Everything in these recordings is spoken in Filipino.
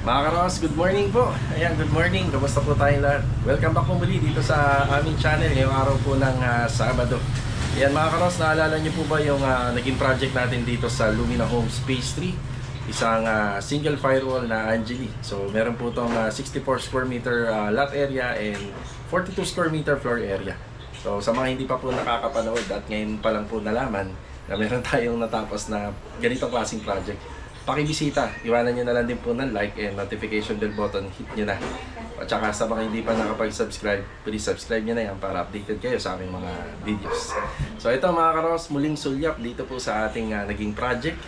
Mga karos, good morning po. Ayan, good morning. Kamusta po tayong lahat? Welcome back po muli dito sa aming channel ngayong araw po ng Sabado. Ayan mga karos, naalala niyo po ba yung naging project natin dito sa Lumina Homes Phase 3? Isang single firewall na Angeli. So meron po itong 64 square meter lot area and 42 square meter floor area. So sa mga hindi pa po nakakapanood at ngayon pa lang po nalaman na meron tayong natapos na ganitong klaseng project, pakibisita, iwanan nyo na lang din po ng like and notification bell button, hit nyo na. At saka sa mga hindi pa nakapag-subscribe, please subscribe nyo na yan para updated kayo sa aming mga videos. So ito mga karos, muling sulyap dito po sa ating naging project.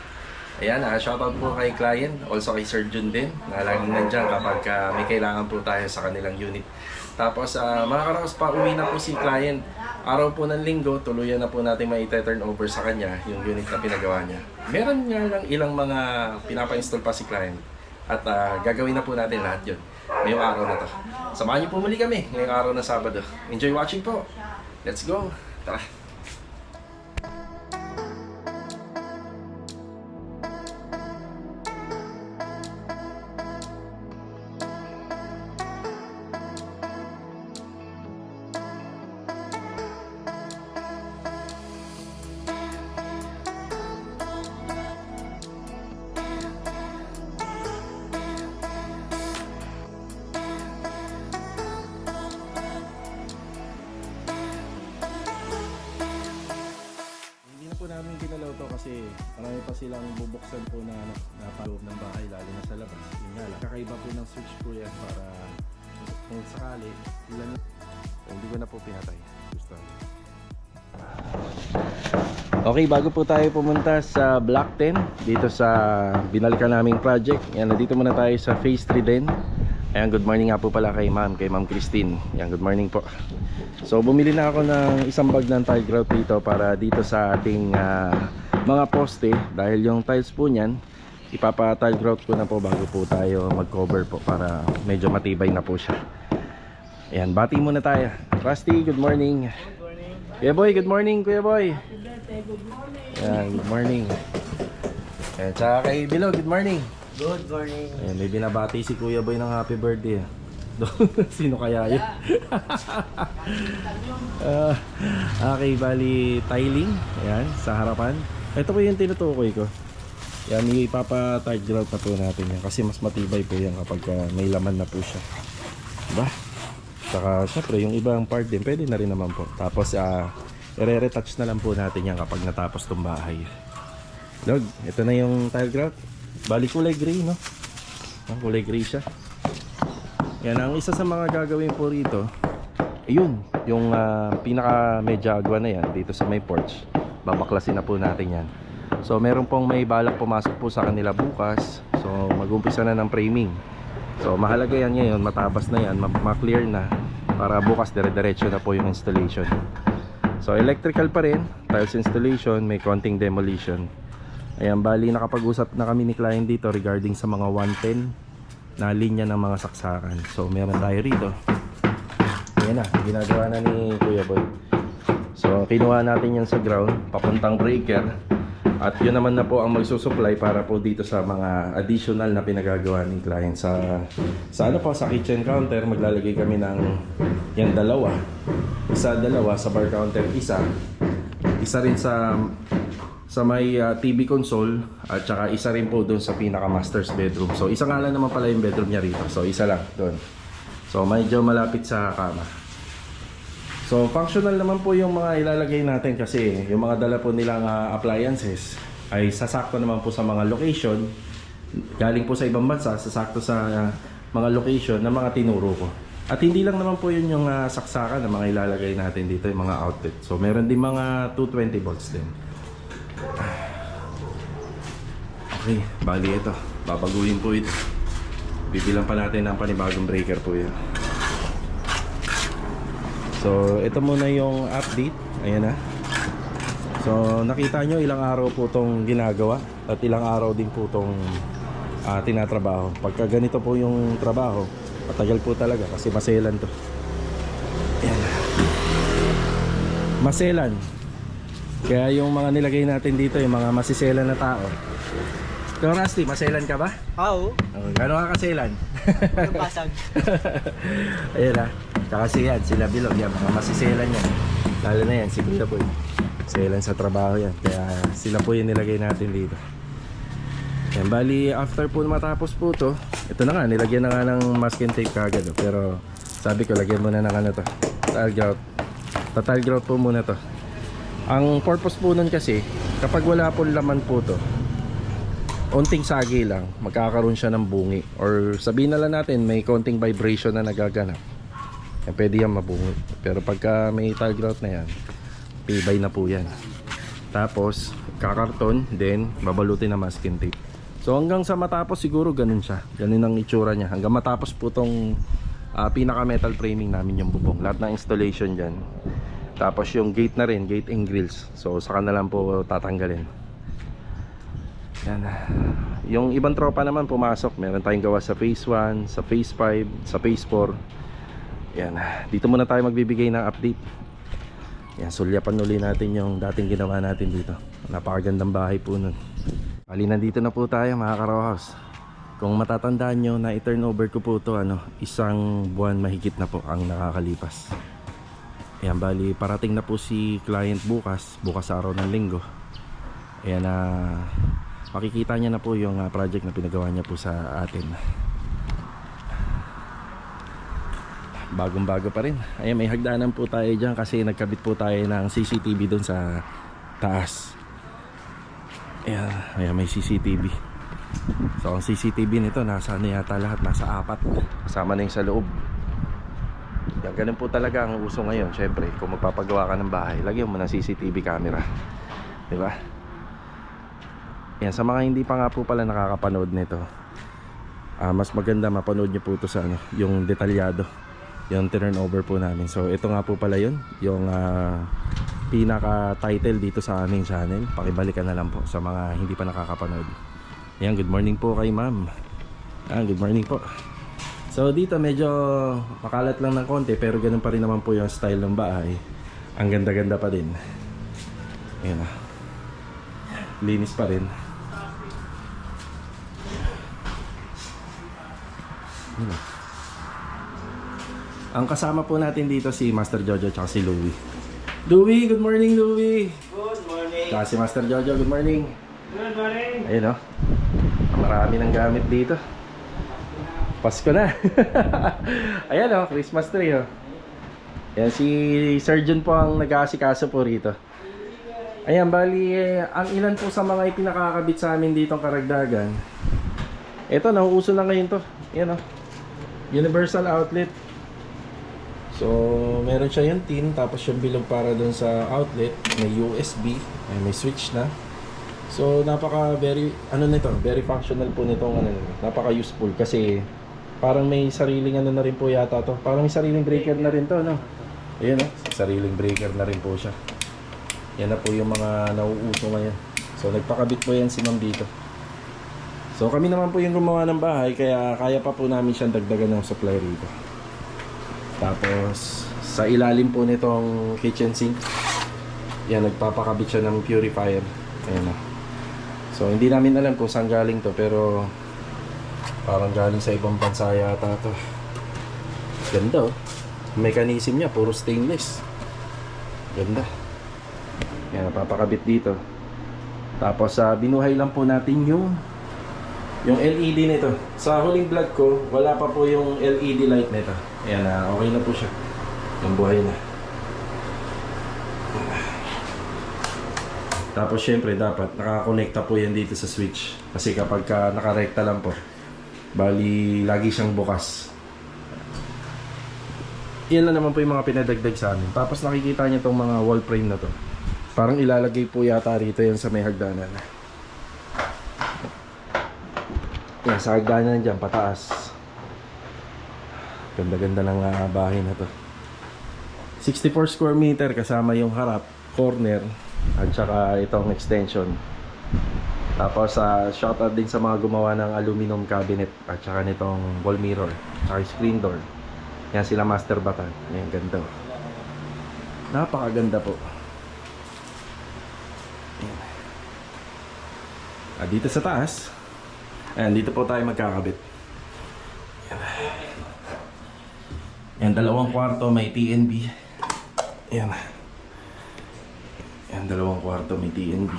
Ayan, shoutout po kay client, also kay Sir Jun din, na laging nandyan kapag may kailangan po tayo sa kanilang unit. Tapos mga karos, pa-uwi na po si client. Araw po ng linggo, tuluyan na po natin mai-turn over sa kanya yung unit na pinagawa niya. Meron nga lang ilang mga pinapa-install pa si client. At gagawin na po natin lahat yun ngayong araw na to. Samahan niyo po muli kami ngayong araw na Sabado. Enjoy watching po. Let's go. Tara. Po namin ginalaw to kasi marami pa silang bubuksan po na paloob ng bahay, lalo na sa labas. Yun nga lang, kakaiba po ng switch po yan para kung sakali ilan, hindi ko na po pinatay. Gusto. Okay, bago po tayo pumunta sa Block 10 dito sa binalikan naming project, yan, nandito muna tayo sa Phase 3 din. Ayan, good morning nga po pala kay Ma'am Christine. Ayan, good morning po. So bumili na ako ng isang bag ng tile grout dito para dito sa ating mga poste, dahil yung tiles po niyan ipapa-tile grout ko na po bago po tayo mag-cover po para medyo matibay na po siya. Ayan, bati muna tayo. Rusty, good morning. Good morning. Kuya Boy, good morning Kuya Boy. Good morning. Ayan, good morning. Ayan, tsaka kay Bilo, good morning. Good morning. Ayan, may binabati si Kuya Boy ng happy birthday. Sino kaya yun? Okay, bali tiling. Ayan, sa harapan. Ito po yung tinutukoy ko. Yan, ipapa-tile grout na po natin yan kasi mas matibay po yan kapag may laman na po siya, diba? Saka syempre yung ibang part din pwede na rin naman po. Tapos i-retouch na lang po natin yan kapag natapos tong bahay. Log, ito na yung tile grout. Bali kulay gray, no? Ang kulay gray siya. Yan, ang isa sa mga gagawin po rito, ayun, yung pinaka medya agwa na yan dito sa may porch. Babaklasin na po natin yan. So meron pong may balak pumasok po sa kanila bukas. So mag-umpisa na ng framing. So mahalaga yan ngayon, matabas na yan, ma-clear na para bukas dire-diretso na po yung installation. So electrical pa rin, tiles installation, may konting demolition. Ayan, bali nakapag-usap na kami ni client dito regarding sa mga 110 na linya ng mga saksakan. So meron tayo rito. Ayan na, ginagawa na ni Kuya Boy. So kinuha natin yan sa ground papuntang breaker. At yun naman na po ang magsusupply para po dito sa mga additional na pinagagawa ni client sa ano po, sa kitchen counter. Maglalagay kami ng yan dalawa. Dalawa sa bar counter, isa rin sa may TV console, at saka isa rin po doon sa pinaka master's bedroom. So isa nga lang naman pala yung bedroom niya rito. So isa lang doon. So medyo malapit sa kama. So functional naman po yung mga ilalagay natin kasi yung mga dala po nilang appliances ay sasakto naman po sa mga location. Galing po sa ibang bansa, sasakto sa mga location na mga tinuro ko. At hindi lang naman po yun yung saksakan na mga ilalagay natin dito, yung mga outlet. So meron din mga 220 volts din. Okay, bali ito, babaguhin po ito. Bibilang pa natin ng panibagong breaker po yan. So ito muna yung update. Ayan na. So nakita nyo ilang araw po itong ginagawa at ilang araw din po itong tinatrabaho. Pagka ganito po yung trabaho, matagal po talaga kasi maselan to. Ayan. Maselan. Kaya yung mga nilagay natin dito, yung mga masisela na tao, Ikaw, Rusty, maselan ka ba? Oo. Oh, gano'n ka kaselan? Yung basag. Ayan ah. Kasi yan, sila Bilog, yan, mga masiselan yan. Lalo na yan, si Kuya Boy. Selan sa trabaho yan. Kaya sila po yung nilagay natin dito. Yan, bali, after po matapos po to, ito na nga, nilagyan na nga ng masking tape kagad. Oh. Pero sabi ko, lagyan muna ng ano to, tile grout. Tile grout po muna to. Ang purpose po nun kasi, kapag wala po laman po to, onting sagi lang, magkakaroon siya ng bungi. Or sabihin na lang natin, may konting vibration na nagaganap. Yan, pwede yan mabungi. Pero pagka may tile grout na yan, tibay na po yan. Tapos, kakarton, then babalutin na masking tape. So hanggang sa matapos siguro ganun siya. Ganun ang itsura niya. Hanggang matapos po tong pinaka metal framing namin yung bubong. Lahat ng installation dyan. Tapos yung gate na rin, gate and grills. So saka na lang po tatanggalin. Yan. Yung ibang tropa naman pumasok. Meron tayong gawa sa phase 1, sa phase 5, sa phase 4. Yan. Dito muna tayo magbibigay ng update. Yan, sulyapan uli natin yung dating ginawa natin dito. Napakagandang bahay po nun. Bali, nandito na po tayo mga ka-Rojas. Kung matatandaan nyo, na i-turn over ko po to, isang buwan mahigit na po ang nakakalipas. Ayan, bali, parating na po si client bukas araw ng linggo. Ayan, makikita niya na po yung project na pinagawa niya po sa atin. Bagong bago pa rin. Ayan, may hagdanan po tayo dyan kasi nagkabit po tayo ng CCTV dun sa taas. Ayan, may CCTV. So ang CCTV nito nasa yata lahat, nasa 4. Kasama na yung sa loob. Yan, ganun po talaga ang uso ngayon. Syempre, kung magpapagawa ka ng bahay, lagyan mo ng CCTV camera, diba? Yan, sa mga hindi pa nga po pala nakakapanood nito, mas maganda mapanood nyo po ito sa yung detalyado, yung turnover po namin. So ito nga po pala yun, yung pinaka title dito sa aming channel. Pakibalikan na lang po sa mga hindi pa nakakapanood. Ayan, good morning po kay ma'am. Good morning po. So dito medyo makalat lang ng konti, pero ganun pa rin naman po yung style ng bahay. Ang ganda-ganda pa din. Ayan na, linis pa rin. Ayan na. Ang kasama po natin dito si Master Jojo at si Louie. Louie, good morning Louie. Good morning. Tsaka si Master Jojo, good morning. Good morning. Ayun o, marami ng gamit dito. Pasko na. Ayan o, Christmas tree o. Ayan, si Surgeon po ang nag-aasikaso po rito. Ayan, bali ang ilan po sa mga ipinakakabit sa amin dito ang karagdagan. Ito, nauuso na ngayon to. Ayan o, universal outlet. So, meron siya yung tin, tapos yung bilog para dun sa outlet, may USB, may switch na. So, very functional po nitong napaka useful kasi parang may sariling na rin po yata to. Parang may sariling breaker na rin to, no? Ayan, sariling breaker na rin po siya. Yan na po yung mga nauuso ngayon. So, nagpakabit po yan si ma'am dito. So, kami naman po yung gumawa ng bahay, kaya kaya pa po namin siyang dagdagan ng supply rito. Tapos sa ilalim po nitong kitchen sink, yan, nagpapakabit siya ng purifier. Ayan na. So hindi namin alam kung saan galing to, pero parang galing sa ibang bansa yata to. Ganda oh. Mechanism niya puro stainless. Ganda. Yan, napapakabit dito. Tapos binuhay lang po natin yung LED nito. Sa huling vlog ko, wala pa po yung LED light nito. Ayan, okay na po siya. Yung buhay na. Tapos syempre dapat nakakonekta po yan dito sa switch. Kasi kapag nakarekta lang po, bali lagi siyang bukas. Yan lang naman po yung mga pinadagdag sa amin. Tapos nakikita niyo tong mga wall frame na to. Parang ilalagay po yata rito yan sa may hagdanan. Yan, sa hagdanan dyan, pataas. Ganda-ganda ng bahay na to. 64 square meter kasama yung harap, corner, at saka itong extension. Tapos shoutout din sa mga gumawa ng aluminum cabinet at saka nitong wall mirror, at screen door. Yan sila Master Batan. Yan, ganda. Napakaganda po. Yan. At dito sa taas, Ayan, dito po tayo magkakabit. Ayan, 2 kwarto, may TNB. Ayan. Ayan, 2 kwarto, may TNB.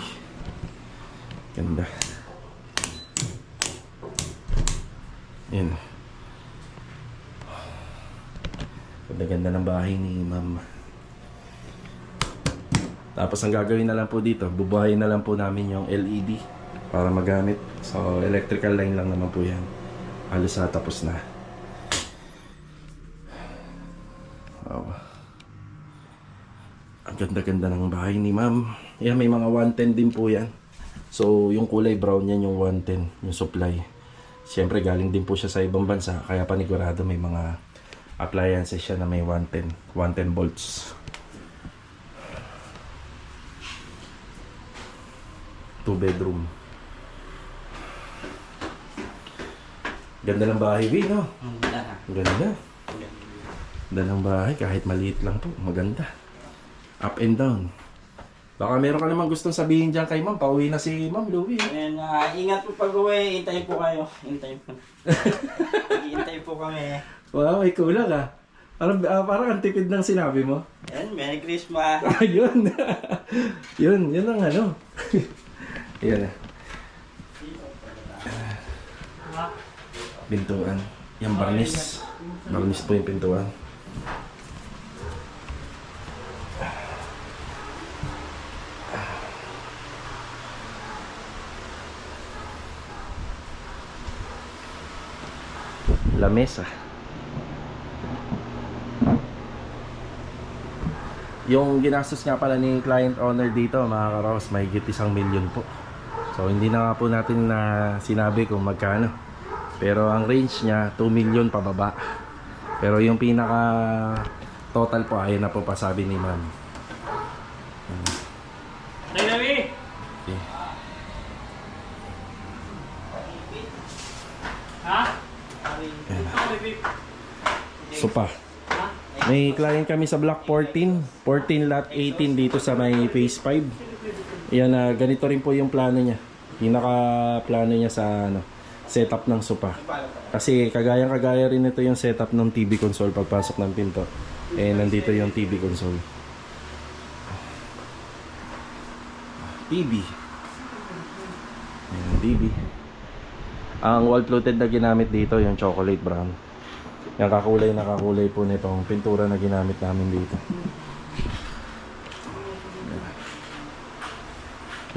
Ganda. Ayan. Ganda-ganda ng bahay ni ma'am. Tapos ang gagawin na lang po dito, bubuhayin na lang po namin yung LED para magamit. So electrical line lang naman po yan. Halos na tapos na. Wow. Ang ganda-ganda ng bahay ni ma'am. Yan, may mga 110 din po yan. So yung kulay brown yan yung 110, yung supply. Siyempre galing din po siya sa ibang bansa, kaya panigurado may mga appliances siya na may 110 volts. 2 bedroom. Ganda ng bahay, Vin, no? Ganda. Ganda ng bahay, kahit maliit lang po. Maganda. Up and down. Baka meron ka namang gustong sabihin dyan kay ma'am. Pauwi na si ma'am Louie. Ayan, ingat po pag-uwi. Hintayin po kayo. Hintayin po. Hintayin po kami. Wow, may kulang ah. Parang ang tipid ng sinabi mo. Ayan, Merry Christmas. Yun. Yun ang ano. Yan. Pintuan. Yung barnis. Barnis po yung pintuan. Lamesa. Yung ginastos nga pala ni client owner dito, mga karos, may higit 1 million po. So hindi na nga po natin na sinabi kung magkano. Pero ang range niya 2 million pababa. Pero yung pinaka total po ayun na po pasabi ni ma'am. Dali! Okay. Ha? Sopa. May client kami sa block 14 lot 18 dito sa may phase 5. Yan, ganito rin po yung plano niya. Pinaka plano niya sa setup ng sopa. Kasi kagaya rin ito yung setup ng TV console pagpasok ng pinto. Nandito yung TV console. TV. Ayan, TV. Ang wall fluted na ginamit dito yung chocolate brown. Yung kakulay po nitong pintura na ginamit namin dito.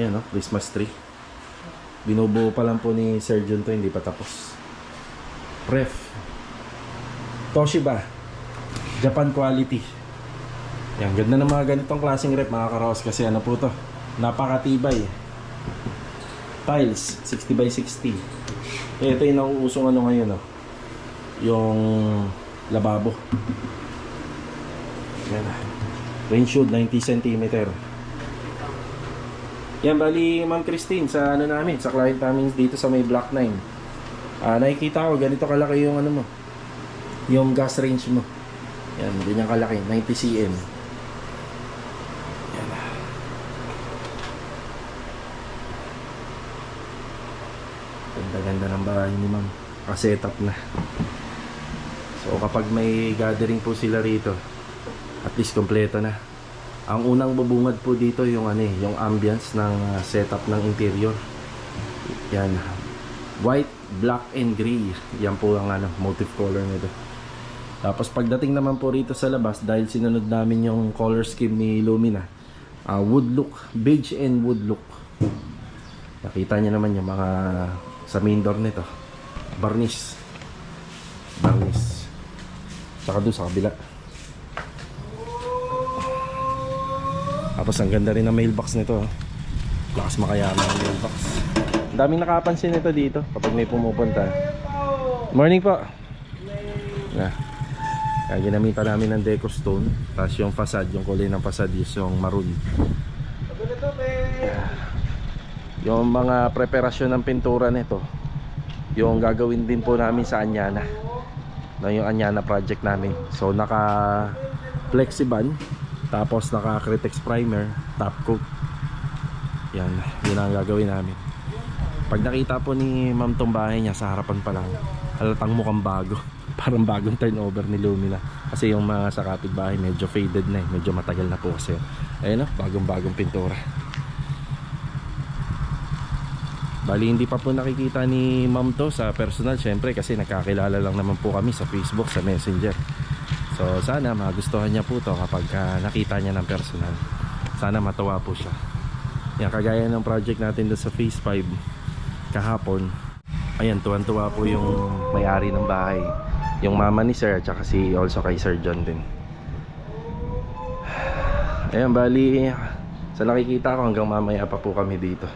Yan, no? Christmas tree. Binubuo pa lang po ni Sergeant to, hindi pa tapos. Ref. Toshiba. Japan quality. Yan, ganda ng mga ganitong klaseng ref, mga karaos, kasi ano po to, napakatibay. Tiles, 60 by 60. Ito yung nauusong ano ngayon, no? Yung lababo. Yan. Range shoot 90 cm. Yan, bali Ma'am Christine, sa ano namin, sa client namin dito sa may block 9. Nakikita ko ganito kalaki yung ano mo, yung gas range mo. Yan, ganyan kalaki, 90 cm. Yan. Ganda-ganda ng bahay ni Ma'am. Ka-setup na. So kapag may gathering po sila rito, at least kompleto na. Ang unang bubungad po dito yung yung ambience ng setup ng interior. Yan. White, black and gray. Yan po ang motive color nito. Tapos pagdating naman po rito sa labas, dahil sinunod namin yung color scheme ni Lumina, wood look, beige and wood look. Nakita niyo naman yung mga sa main door nito. Varnish. Saka doon sa kabila. Tapos ang ganda rin ng mailbox nito. Lakas makayaman ang mailbox. Ang daming nakapansin nito dito kapag may pumupunta. Morning po. Kaya ginamitan namin ng deco stone. Tapos yung facade, yung kulay ng facade is yung maroon. Yung mga preparasyon ng pintura nito, yung gagawin din po namin sa Anyana, yung Anyana project namin. So naka Flexiban, tapos naka Critex primer, top coat. Yan, yun ang gagawin namin. Pag nakita po ni ma'am tong bahay niya sa harapan pa lang, halatang mukhang bago. Parang bagong turnover ni Lumina. Kasi yung mga sa kapitbahay medyo faded na eh. Medyo matagal na po kasi. Ayun o, bagong pintura. Bali hindi pa po nakikita ni ma'am to sa personal, syempre kasi nakakilala lang naman po kami sa Facebook, sa Messenger. So sana magustuhan niya po to kapag nakita niya ng personal. Sana matuwa po siya. Yan, kagaya ng project natin doon sa Phase 5 kahapon. Ayan, tuwan-tuwa po yung may-ari ng bahay, yung mama ni Sir at saka also kay Sir John din. Ayan, bali sa nakikita ko hanggang mamaya pa po kami dito.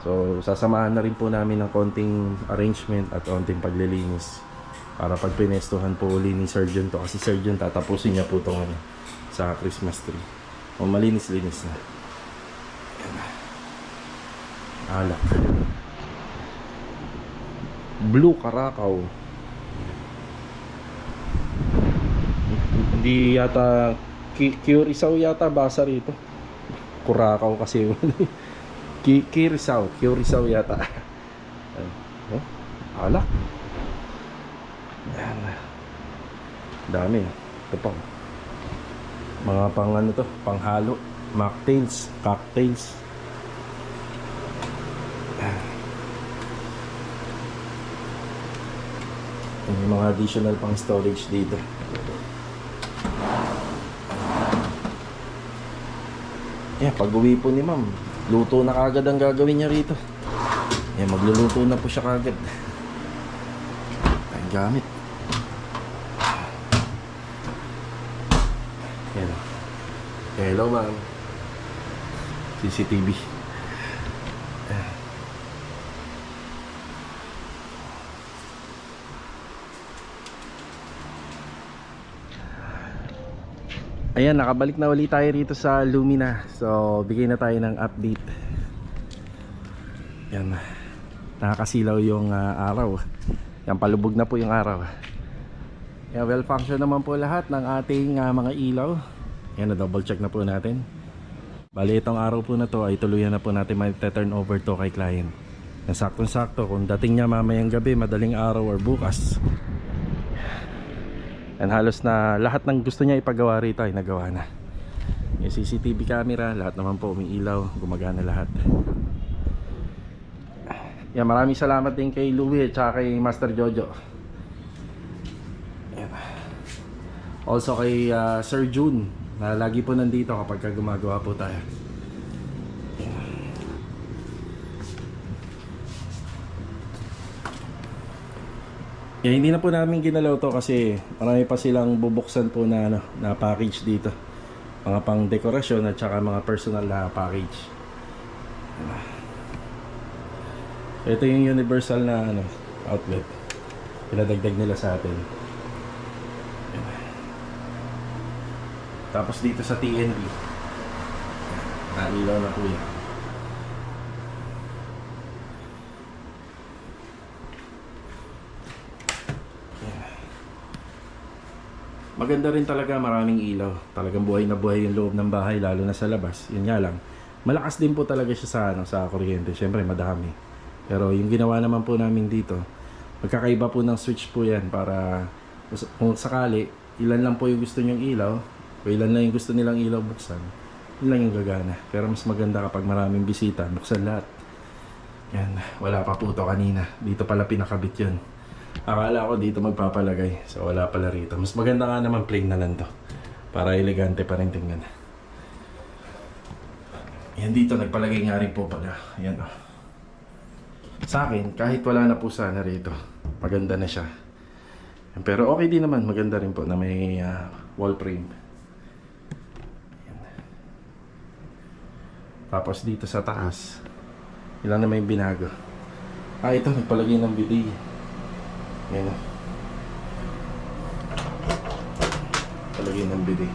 So sasamahan na rin po namin ng konting arrangement at konting paglilinis para pag pinestuhan po uli ni Sir John to. Kasi Sir John tatapusin niya po itong sa Christmas tree. O malinis-linis na. Alak. Blue Caracao. Hindi yata Curaçao yata basa rito. Curacao kasi yun. Curaçao yata. Oh, alak. Yan. Dami. Ito pa. Mga pang ano to, panghalo, mocktails, cocktails. May mga additional pang storage dito. Yeah, pag uwi po ni ma'am, luto na kagad ang gagawin niya rito. Yeah, magluluto na po siya kagad. Ang gamit. Yan. Hello ma'am. CCTV. Ayan, nakabalik na ulit tayo rito sa Lumina. So, bigay na tayo ng update. Yan. Nakakasilaw yung araw. Yan, palubog na po yung araw. Yan, well function naman po lahat ng ating mga ilaw. Yan, na-double check na po natin. Bali, itong araw po na to ay tuluyan na po natin may-turn over to kay client. Yan, saktong-sakto. Kung dating niya mamayang gabi, madaling araw or bukas. And halos na lahat ng gusto niya ipagawa rito ay nagawa na. Yung CCTV camera, lahat naman po umiilaw, gumagana lahat. Yan, maraming salamat din kay Louie at saka kay Master Jojo. Yan. Also kay Sir June na lagi po nandito kapag gumagawa po tayo. Yeah, hindi na po namin ginalaw to kasi marami pa silang bubuksan po na, na package dito. Mga pang dekorasyon at saka mga personal na package. Ito yung universal na outlet. Pinadagdag nila sa atin. Tapos dito sa TNB. Nailaw na po yan. Maganda rin talaga, maraming ilaw. Talagang buhay na buhay yung loob ng bahay, lalo na sa labas. Yun nga lang, malakas din po talaga siya sa kuryente. Siyempre madami. Pero yung ginawa naman po namin dito, magkakaiba po ng switch po yan para kung sakali, ilan lang po yung gusto nyong ilaw, o ilan lang yung gusto nilang ilaw buksan, yun lang yung gagana. Pero mas maganda kapag maraming bisita, buksan lahat. Yan, wala pa po ito kanina. Dito pala pinakabit yun. Akala ko dito magpapalagay. So wala pala rito. Mas maganda nga naman plain na lang to. Para elegante pa rin tingnan. Yan dito nagpalagay nga rin po pala. Yan o. Sa akin, kahit wala na po sana rito, maganda na siya. Pero okay din naman. Maganda rin po na may wall frame. Yan. Tapos dito sa taas, ilan na may binago. Ito nagpalagay ng bidet. Yan o. Palagay ng bidet.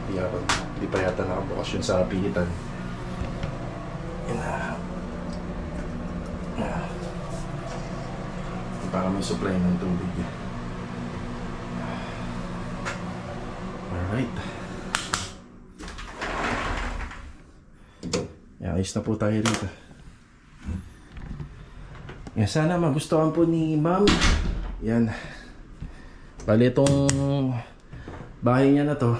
Hindi pa yata nakabukas yun sa pihitan. Yan na. Para may supply ng tubig. Alright. Yan, ayos na po tayo dito. Yan, sana magustuhan po ni ma'am. Yan. Bali itong bahay niya na to,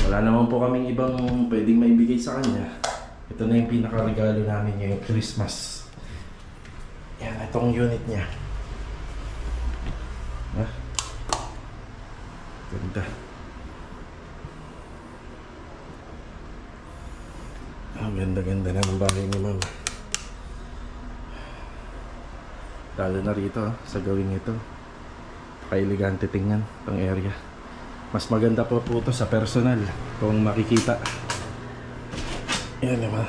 wala naman po kaming ibang pwedeng maibigay sa kanya. Ito na yung pinakaregalo namin ngayong Christmas. Yan, itong unit niya. Ah, ganda. Ang ganda-ganda na ng bahay ni ma'am. Lalo na rito sa gawing ito. Ka-elegante tingnan itong area. Mas maganda po ito sa personal kung makikita. Yan naman.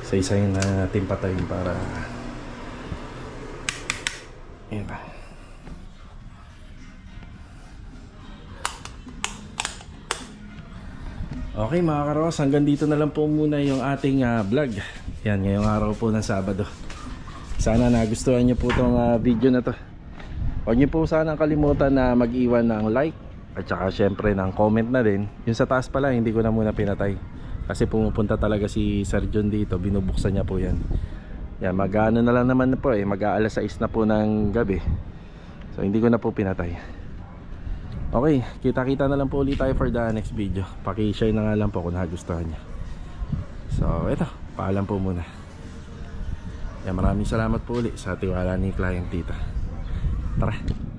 Isa-isahin na natin patayin para yan na. Okay mga karos, hanggang dito na lang po muna yung ating vlog. Yan, ngayong araw po ng Sabado. Sana nagustuhan nyo po itong video na to. Huwag nyo po sana kalimutan na mag-iwan ng like at saka syempre ng comment na din. Yung sa taas pala hindi ko na muna pinatay kasi pumupunta talaga si Sir John dito, binubuksan niya po yan. Yan, mag-ano na lang naman po mag-aalas 6 na po ng gabi. So hindi ko na po pinatay. Okay, kita-kita na lang po ulit tayo for the next video. Paki-share na nga lang po kung nagustuhan nyo. So eto, paalam po muna. Yan, maraming salamat po ulit sa tiwala ni client dito. Tara.